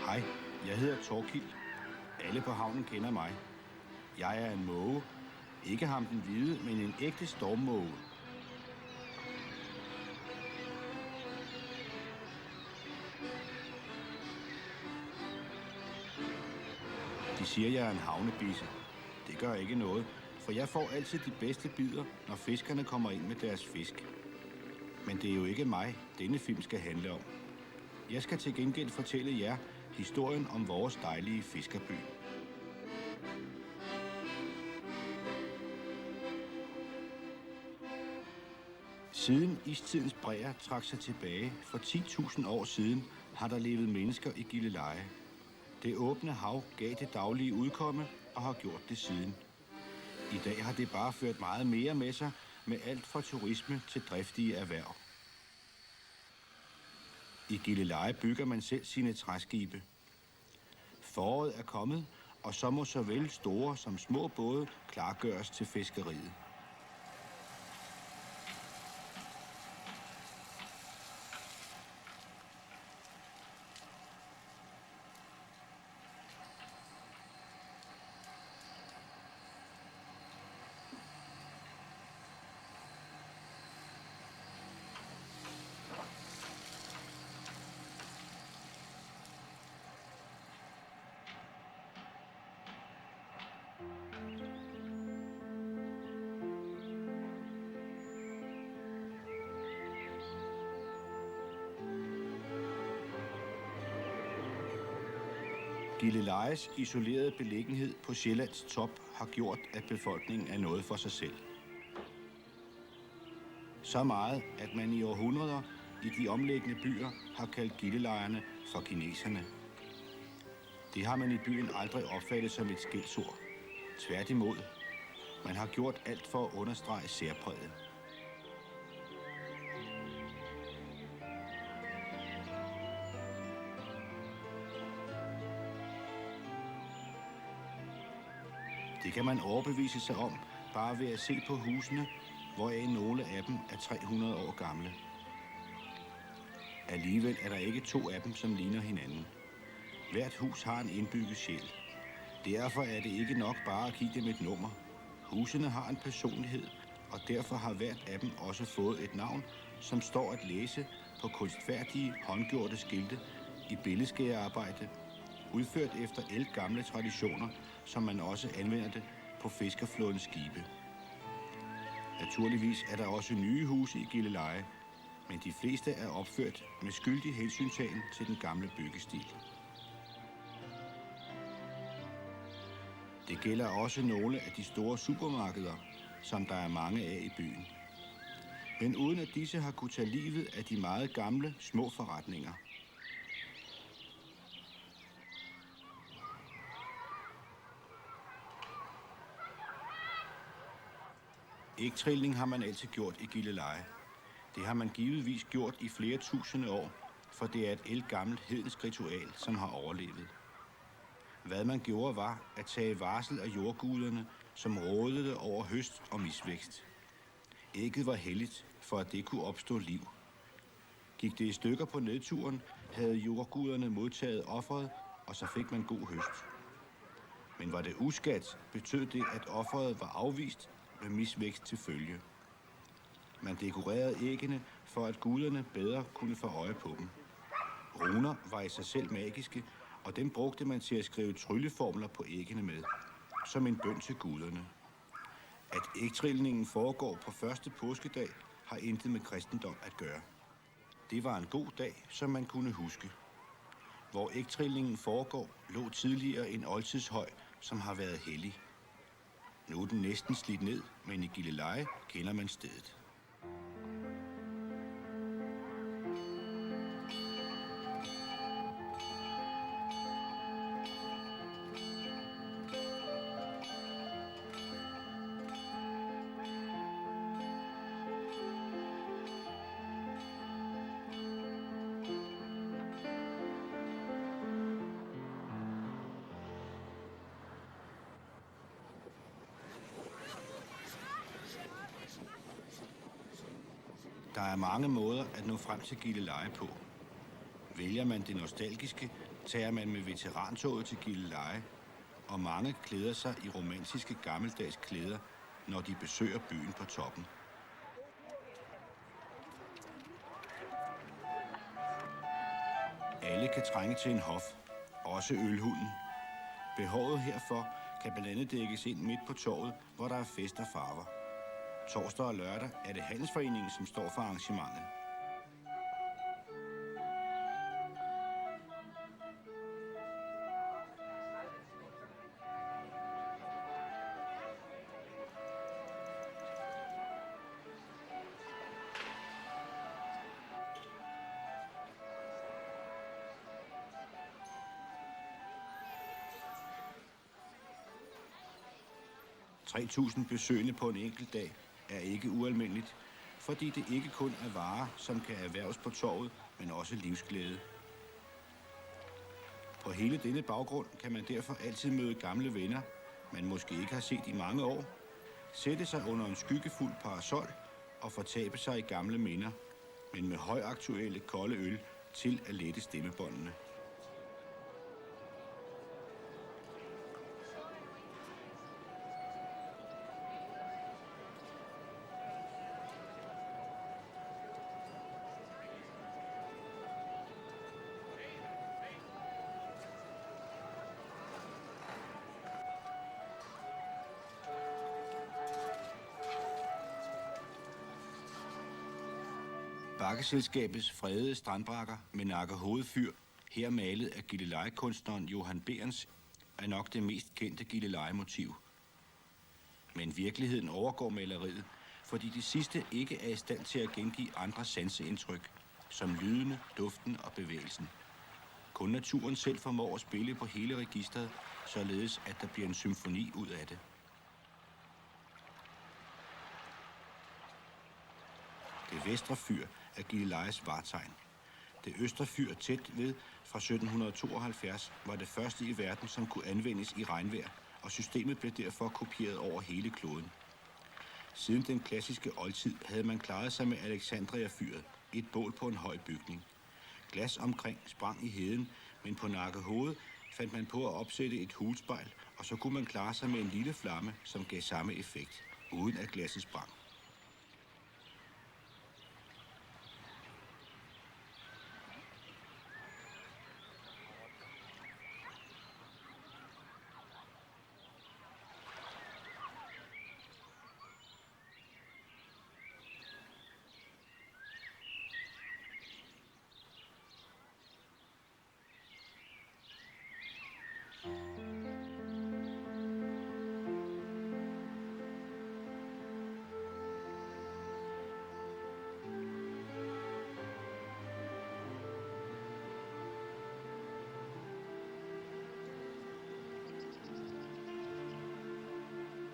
Hej, jeg hedder Thorkild. Alle på havnen kender mig. Jeg er en måge. Ikke ham den hvide, men en ægte stormmåge. De siger, jeg er en havnebisse. Det gør ikke noget, for jeg får altid de bedste bidder, når fiskerne kommer ind med deres fisk. Men det er jo ikke mig, denne film skal handle om. Jeg skal til gengæld fortælle jer historien om vores dejlige fiskerby. Siden istidens bræer trak sig tilbage for 10.000 år siden, har der levet mennesker i Gilleleje. Det åbne hav gav det daglige udkomme og har gjort det siden. I dag har det bare ført meget mere med sig, med alt fra turisme til driftige erhverv. I Gilleleje bygger man selv sine træskibe. Foråret er kommet, og så må såvel store som små både klargøres til fiskeriet. Gillelejes isolerede beliggenhed på Sjællands top har gjort, at befolkningen er noget for sig selv. Så meget, at man i århundreder i de omliggende byer har kaldt gillelejerne for kineserne. Det har man i byen aldrig opfattet som et skældsord. Tværtimod, man har gjort alt for at understrege særpræget. Det kan man overbevise sig om bare ved at se på husene, hvoraf nogle af dem er 300 år gamle. Alligevel er der ikke to af dem, som ligner hinanden. Hvert hus har en indbygget sjæl. Derfor er det ikke nok bare at give dem et nummer. Husene har en personlighed, og derfor har hvert af dem også fået et navn, som står at læse på kunstfærdige, håndgjorte skilte i billedskærearbejde, udført efter ældgamle traditioner, som man også anvender det på fiskerflådens skibe. Naturligvis er der også nye huse i Gilleleje, men de fleste er opført med skyldig hensyntagen til den gamle byggestil. Det gælder også nogle af de store supermarkeder, som der er mange af i byen. Men uden at disse har kunnet tage livet af de meget gamle, små forretninger. Ægtrilling har man altid gjort i Gilleleje. Det har man givetvis gjort i flere tusinde år, for det er et ældgammelt hedensk ritual, som har overlevet. Hvad man gjorde var at tage varsel af jordguderne, som rådede over høst og misvækst. Ægget var helligt, for at det kunne opstå liv. Gik det i stykker på nedturen, havde jordguderne modtaget offeret, og så fik man god høst. Men var det uskat, betød det, at offeret var afvist med misvækst til følge. Man dekorerede æggene, for at guderne bedre kunne få øje på dem. Runer var i sig selv magiske, og dem brugte man til at skrive trylleformler på æggene med, som en bøn til guderne. At ægtrillingen foregår på første påskedag, har intet med kristendom at gøre. Det var en god dag, som man kunne huske. Hvor ægtrillingen foregår, lå tidligere en oldtidshøj, som har været hellig. Nu er den næsten slidt ned, men i Gilleleje kender man stedet. Der er mange måder at nå frem til Gilleleje på. Vælger man det nostalgiske, tager man med veterantoget til Gilleleje, og mange klæder sig i romantiske gammeldags klæder, når de besøger byen på toppen. Alle kan trænge til en hof, også ølhunden. Behovet herfor kan blandt andet dækkes ind midt på torvet, hvor der er fest og farver. Torsdag og lørdag er det handelsforeningen, som står for arrangementet. $3.000 besøgende på en enkelt dag er ikke ualmindeligt, fordi det ikke kun er varer, som kan erhverves på torvet, men også livsglæde. På hele denne baggrund kan man derfor altid møde gamle venner, man måske ikke har set i mange år, sætte sig under en skyggefuld parasol og fortabe sig i gamle minder, men med højaktuelle kolde øl til at lette stemmebåndene. Bakkeselskabets fredede strandbrækker med nakkehovedfyr, her malet af Gilleleje-kunstneren Johan Behrens, er nok det mest kendte Gilleleje-motiv. Men virkeligheden overgår maleriet, fordi de sidste ikke er i stand til at gengive andre sanseindtryk, som lydene, duften og bevægelsen. Kun naturen selv formår at spille på hele registret, således at der bliver en symfoni ud af det. Det vestre fyr er Gillelejes vartegn. Det østre fyr tæt ved fra 1772 var det første i verden, som kunne anvendes i regnvejr, og systemet blev derfor kopieret over hele kloden. Siden den klassiske oldtid havde man klaret sig med Alexandria-fyret, et bål på en høj bygning. Glas omkring sprang i heden, men på nakkehovedet fandt man på at opsætte et hulspejl, og så kunne man klare sig med en lille flamme, som gav samme effekt, uden at glasset sprang.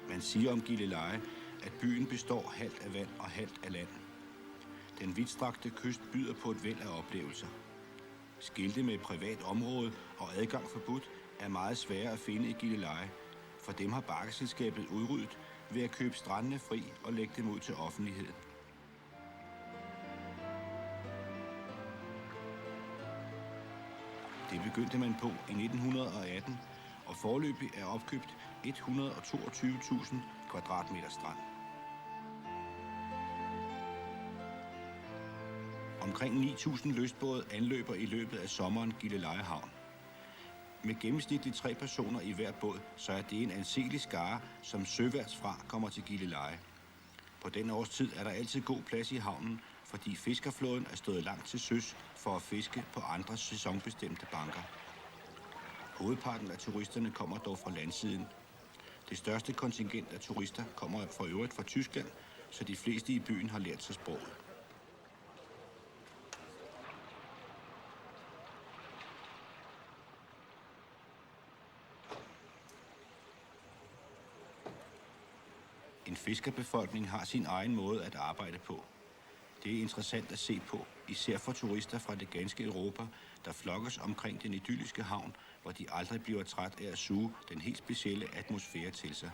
Man siger om Gilleleje, at byen består halvt af vand og halvt af land. Den vidtstrakte kyst byder på et væld af oplevelser. Skilte med privat område og adgang forbudt er meget svære at finde i Gilleleje, for dem har bakkeselskabet udryddet ved at købe strandene fri og lægge dem ud til offentligheden. Det begyndte man på i 1918, og foreløbig er opkøbt 122.000 kvadratmeter strand. Omkring 9.000 lystbåde anløber i løbet af sommeren Gilleleje havn. Med gennemsnitligt 3 personer i hver båd, så er det en anselig skare, som søværtsfra kommer til Gilleleje. På den årstid er der altid god plads i havnen, fordi fiskerflåden er stået langt til søs for at fiske på andre sæsonbestemte banker. Hovedparten af turisterne kommer dog fra landsiden. Det største kontingent af turister kommer for øvrigt fra Tyskland, så de fleste i byen har lært sig sproget. En fiskerbefolkning har sin egen måde at arbejde på. Det er interessant at se på, især for turister fra det ganske Europa, der flokkes omkring den idylliske havn, hvor de aldrig bliver træt af at suge den helt specielle atmosfære til sig.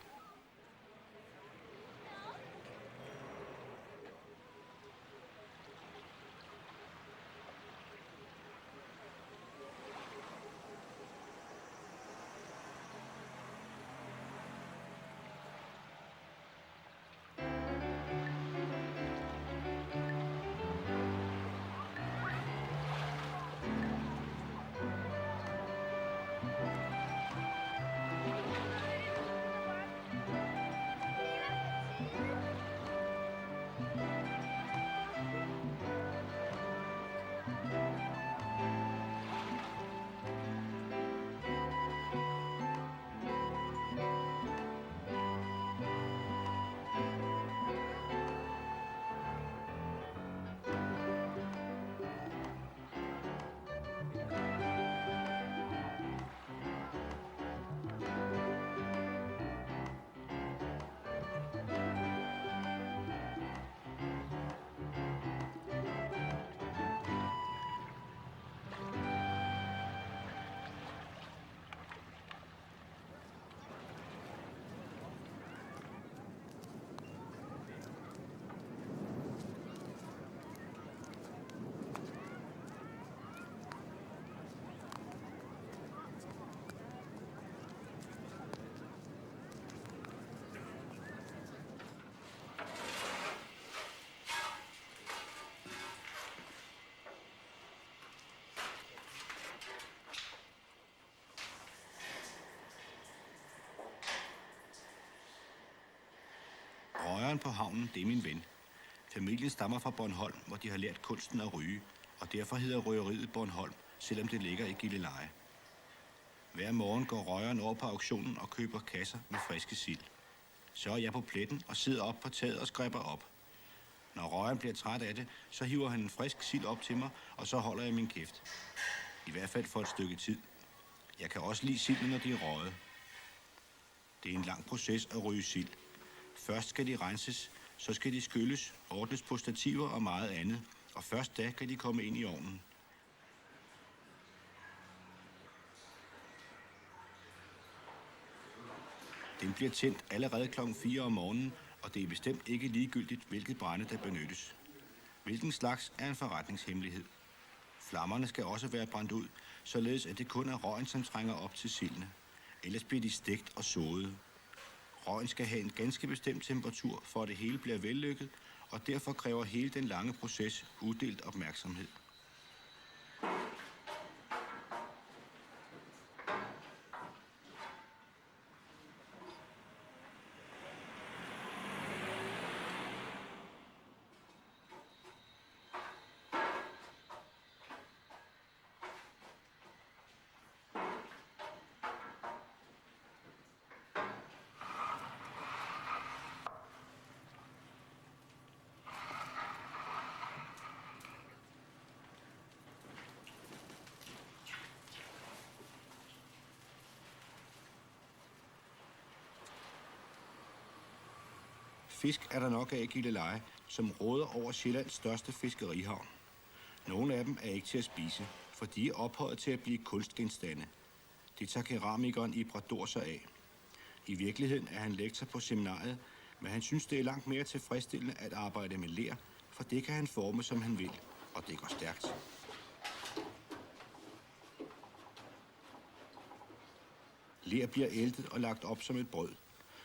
Røgeren på havnen, det er min ven. Familien stammer fra Bornholm, hvor de har lært kunsten at ryge, og derfor hedder røgeriet Bornholm, selvom det ligger i Gilleleje. Hver morgen går røgeren over på auktionen og køber kasser med friske sild. Så er jeg på pletten og sidder op på taget og skræpper op. Når røgeren bliver træt af det, så hiver han en frisk sild op til mig, og så holder jeg min kæft. I hvert fald for et stykke tid. Jeg kan også lide silden, når de er røget. Det er en lang proces at ryge sild. Først skal de renses, så skal de skylles, ordnes på stativer og meget andet, og først da kan de komme ind i ovnen. Den bliver tændt allerede kl. 4 om morgenen, og det er bestemt ikke ligegyldigt, hvilket brænde der benyttes. Hvilken slags er en forretningshemmelighed. Flammerne skal også være brændt ud, således at det kun er røgen, som trænger op til sildene. Ellers bliver de stegt og såget. Røgen skal have en ganske bestemt temperatur, for at det hele bliver vellykket, og derfor kræver hele den lange proces udelt opmærksomhed. Fisk er der nok af i Gilleleje, som råder over Sjællands største fiskerihavn. Nogle af dem er ikke til at spise, for de er ophøjet til at blive kunstgenstande. Det tager keramikeren Ibrador sig af. I virkeligheden er han lektor på seminariet, men han synes, det er langt mere tilfredsstillende at arbejde med ler, for det kan han forme, som han vil, og det går stærkt. Ler bliver æltet og lagt op som et brød,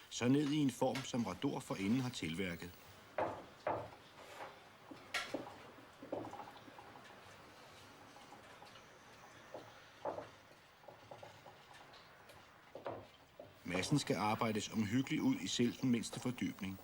så ned i en form, som Rador forinden har tilværket. Massen skal arbejdes omhyggeligt ud i selv den mindste fordybning.